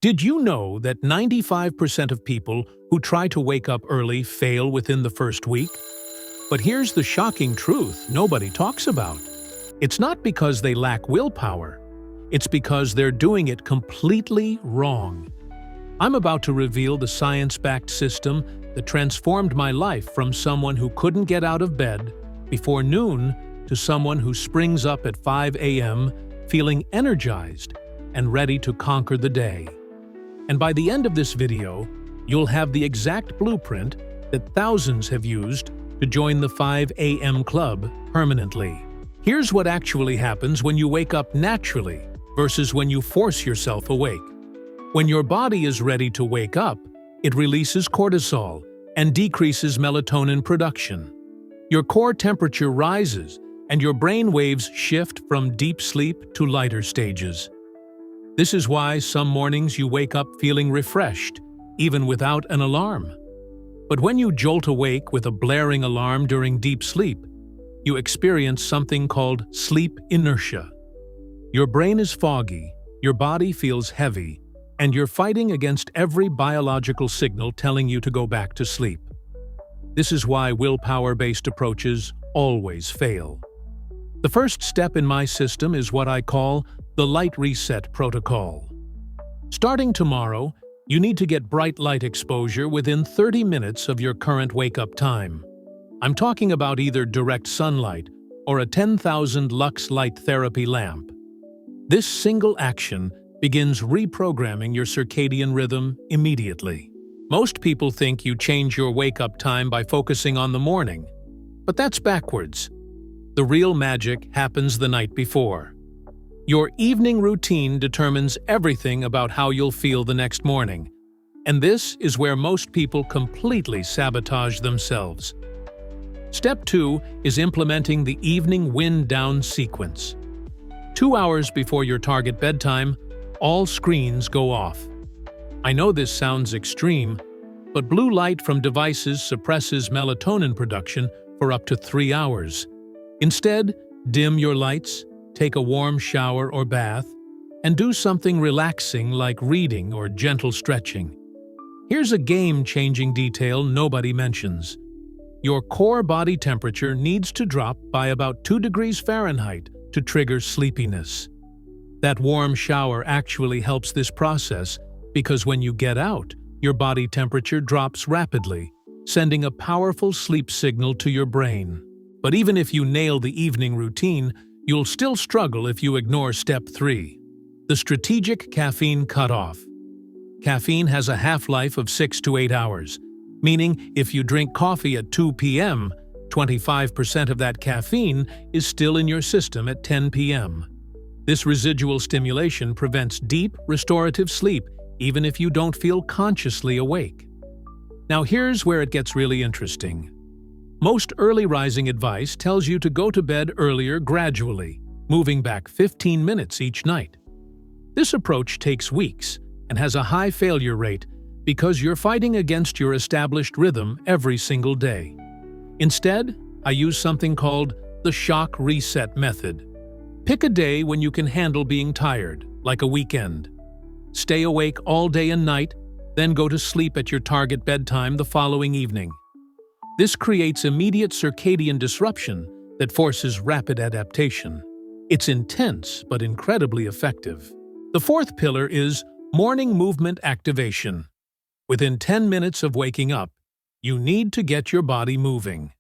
Did you know that 95% of people who try to wake up early fail within the first week? But here's the shocking truth nobody talks about. It's not because they lack willpower. It's because they're doing it completely wrong. I'm about to reveal the science-backed system that transformed my life from someone who couldn't get out of bed before noon to someone who springs up at 5 a.m. feeling energized and ready to conquer the day. And by the end of this video, you'll have the exact blueprint that thousands have used to join the 5 a.m. club permanently. Here's what actually happens when you wake up naturally versus when you force yourself awake. When your body is ready to wake up, it releases cortisol and decreases melatonin production. Your core temperature rises and your brain waves shift from deep sleep to lighter stages. This is why some mornings you wake up feeling refreshed, even without an alarm. But when you jolt awake with a blaring alarm during deep sleep, you experience something called sleep inertia. Your brain is foggy, your body feels heavy, and you're fighting against every biological signal telling you to go back to sleep. This is why willpower-based approaches always fail. The first step in my system is what I call the light reset protocol. Starting tomorrow, you need to get bright light exposure within 30 minutes of your current wake-up time. I'm talking about either direct sunlight or a 10,000 lux light therapy lamp. This single action begins reprogramming your circadian rhythm immediately. Most people think you change your wake-up time by focusing on the morning, but that's backwards. The real magic happens the night before. Your evening routine determines everything about how you'll feel the next morning, and this is where most people completely sabotage themselves. Step 2 is implementing the evening wind-down sequence. 2 hours before your target bedtime, all screens go off. I know this sounds extreme, but blue light from devices suppresses melatonin production for up to 3 hours. Instead, dim your lights, take a warm shower or bath, and do something relaxing like reading or gentle stretching. Here's a game-changing detail nobody mentions. Your core body temperature needs to drop by about 2 degrees Fahrenheit to trigger sleepiness. That warm shower actually helps this process because when you get out, your body temperature drops rapidly, sending a powerful sleep signal to your brain. But even if you nail the evening routine, you'll still struggle if you ignore Step 3, the strategic caffeine cutoff. Caffeine has a half-life of 6 to 8 hours, meaning if you drink coffee at 2 p.m., 25% of that caffeine is still in your system at 10 p.m. This residual stimulation prevents deep, restorative sleep even if you don't feel consciously awake. Now here's where it gets really interesting. Most early rising advice tells you to go to bed earlier gradually, moving back 15 minutes each night. This approach takes weeks and has a high failure rate because you're fighting against your established rhythm every single day. Instead, I use something called the shock reset method. Pick a day when you can handle being tired, like a weekend. Stay awake all day and night, then go to sleep at your target bedtime the following evening. This creates immediate circadian disruption that forces rapid adaptation. It's intense but incredibly effective. The fourth pillar is morning movement activation. Within 10 minutes of waking up, you need to get your body moving.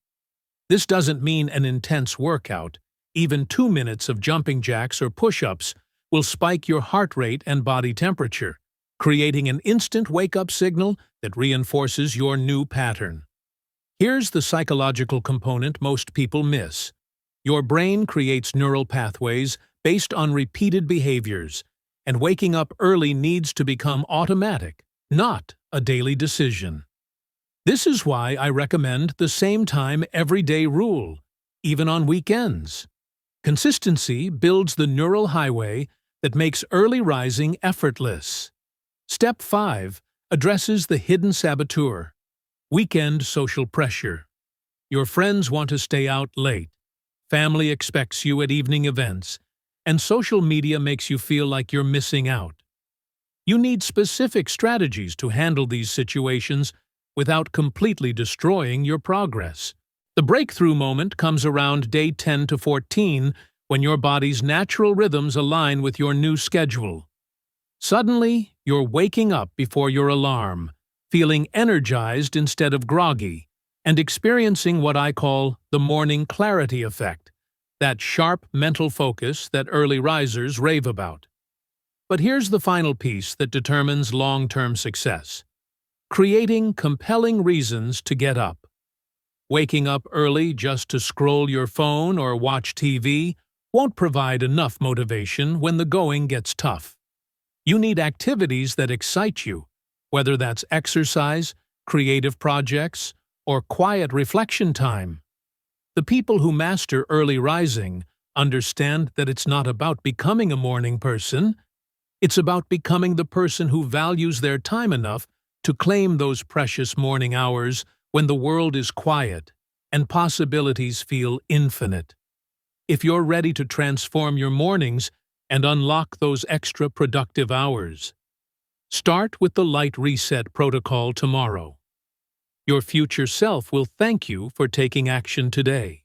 This doesn't mean an intense workout. Even 2 minutes of jumping jacks or push-ups will spike your heart rate and body temperature, creating an instant wake-up signal that reinforces your new pattern. Here's the psychological component most people miss. Your brain creates neural pathways based on repeated behaviors, and waking up early needs to become automatic, not a daily decision. This is why I recommend the same time every day rule, even on weekends. Consistency builds the neural highway that makes early rising effortless. Step 5 addresses the hidden saboteur. Weekend social pressure. Your friends want to stay out late. Family expects you at evening events, and social media makes you feel like you're missing out. You need specific strategies to handle these situations without completely destroying your progress. The breakthrough moment comes around day 10 to 14 when your body's natural rhythms align with your new schedule. Suddenly, you're waking up before your alarm, feeling energized instead of groggy, and experiencing what I call the morning clarity effect, that sharp mental focus that early risers rave about. But here's the final piece that determines long-term success: creating compelling reasons to get up. Waking up early just to scroll your phone or watch TV won't provide enough motivation when the going gets tough. You need activities that excite you, whether that's exercise, creative projects, or quiet reflection time. The people who master early rising understand that it's not about becoming a morning person. It's about becoming the person who values their time enough to claim those precious morning hours when the world is quiet and possibilities feel infinite. If you're ready to transform your mornings and unlock those extra productive hours, start with the Light Reset protocol tomorrow. Your future self will thank you for taking action today.